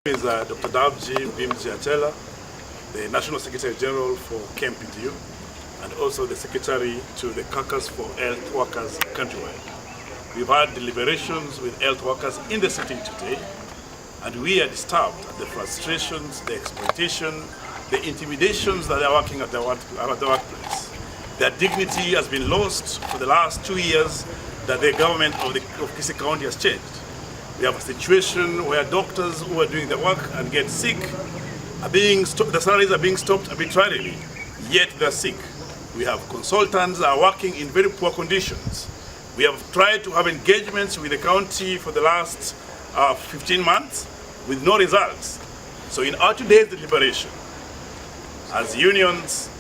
Is Dr. Davji Bimjiatela, the National Secretary General for KMPDU, and also the Secretary to the Caucus for Health Workers countrywide. We've had deliberations with health workers in the sitting today, and we are disturbed at the frustrations, the exploitation, the intimidations that are working at the workplace. Their dignity has been lost for the last 2 years that the government of Kisii County has changed. We have a situation where doctors who are doing the work and get sick are being the salaries are being stopped arbitrarily, yet they're sick. We have consultants that are working in very poor conditions. We have tried to have engagements with the county for the last 15 months with no results. So in our today's deliberation, as unions,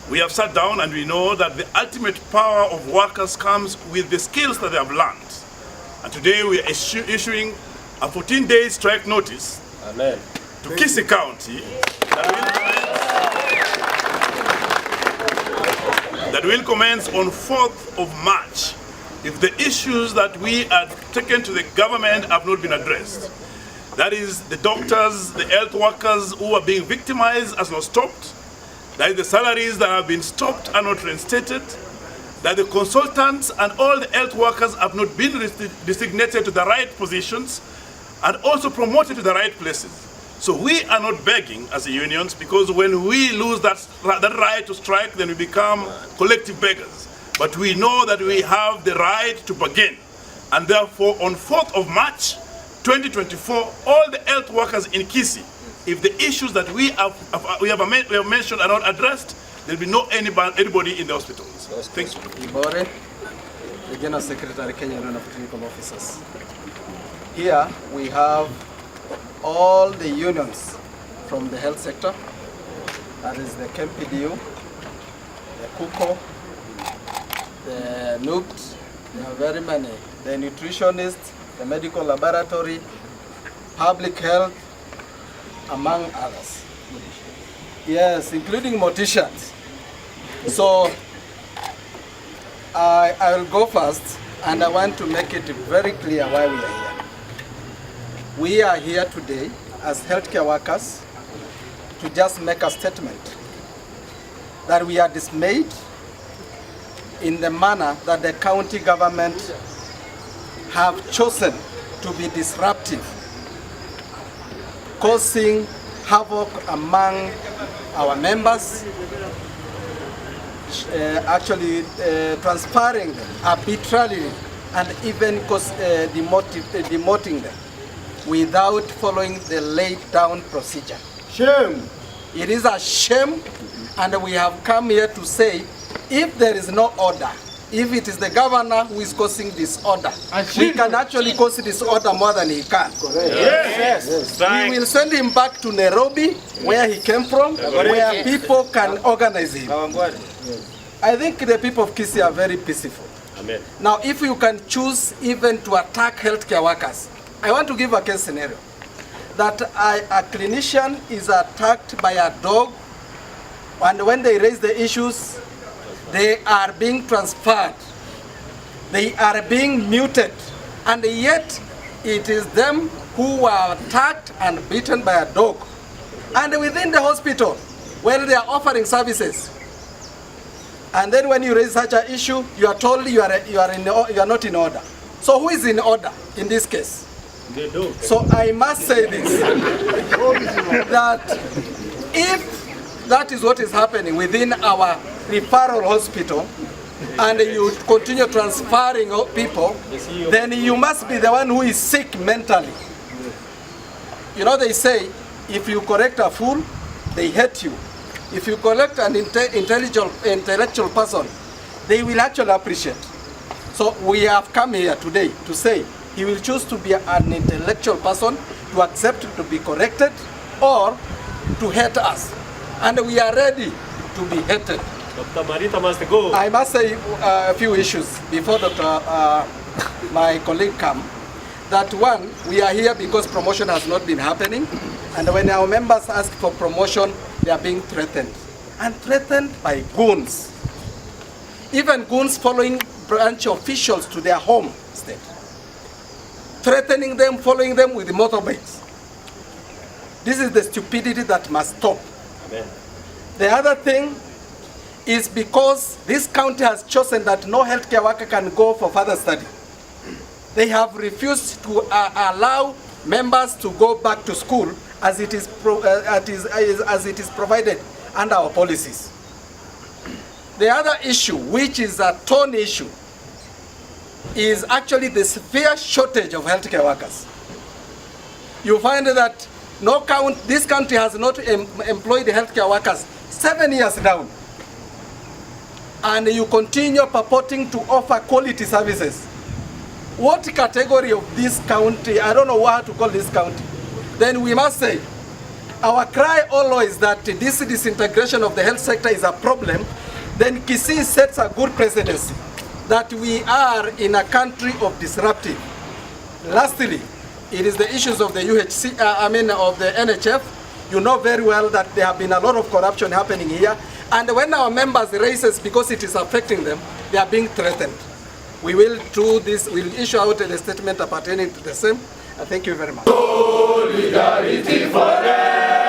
we have sat down and we know that the ultimate power of workers comes with the skills that they have learned. And today we are issuing a 14-day strike notice Amen. To Kisii County that will commence on 4th of March if the issues that we have taken to the government have not been addressed. That is, the doctors, the health workers who are being victimized has not stopped. That is, the salaries that have been stopped are not reinstated. That the consultants and all the health workers have not been designated to the right positions and also promoted to the right places. So we are not begging as unions, because when we lose that right to strike, then we become collective beggars. But we know that we have the right to bargain. And therefore, on 4th of March 2024, all the health workers in Kisii, if the issues that we have mentioned are not addressed, there will be no anybody in the hospitals. Thank you. Ibore, Regional Secretary, Kenya Union of Clinical Officers. Here we have all the unions from the health sector, that is the KMPDU, the KUKO, the NUCT, there are very many, the nutritionists, the medical laboratory, public health, among others. Yes, including morticians. So I will go first, and I want to make it very clear why we are here. We are here today as healthcare workers to just make a statement that we are dismayed in the manner that the county government have chosen to be disruptive, causing havoc among our members, transferring them arbitrarily and even demoting them without following the laid down procedure. Shame! It is a shame, and we have come here to say, if there is no order, if it is the governor who is causing disorder, we can actually cause disorder more than he can. Yes. We will send him back to Nairobi, where he came from, where people can organize him. I think the people of Kisii are very peaceful. Amen. Now, if you can choose even to attack healthcare workers, I want to give a case scenario. That a clinician is attacked by a dog, and when they raise the issues, they are being transferred. They are being muted. And yet, it is them who are attacked and beaten by a dog. And within the hospital, where they are offering services. And then when you raise such an issue, you are told you are not in order. So who is in order in this case? They do. So I must say this, that if that is what is happening within our referral hospital, and you continue transferring people, then you must be the one who is sick mentally. You know, they say, if you correct a fool, they hate you. If you correct an intellectual person, they will actually appreciate. So we have come here today to say, he will choose to be an intellectual person, to accept to be corrected, or to hate us. And we are ready to be hated. Dr. Marita must go. I must say a few issues before my colleague come. That one, we are here because promotion has not been happening. And when our members ask for promotion, they are being threatened. And threatened by goons. Even goons following branch officials to their home state. Threatening them, following them with motorbikes. This is the stupidity that must stop. Amen. The other thing is because this county has chosen that no healthcare worker can go for further study. They have refused to allow members to go back to school as it is provided under our policies. The other issue, which is a torn issue, is actually the severe shortage of healthcare workers. You find that this country has not employed healthcare workers 7 years down. And you continue purporting to offer quality services. What category of this county, I don't know what to call this county, then we must say, our cry always that this disintegration of the health sector is a problem, then Kisii sets a good precedency that we are in a country of disruptive. Lastly, it is the issues of the of the NHF. You know very well that there have been a lot of corruption happening here, and when our members raise because it is affecting them, they are being threatened. We will do this, we'll issue out a statement pertaining to the same. Thank you very much. Solidarity forever.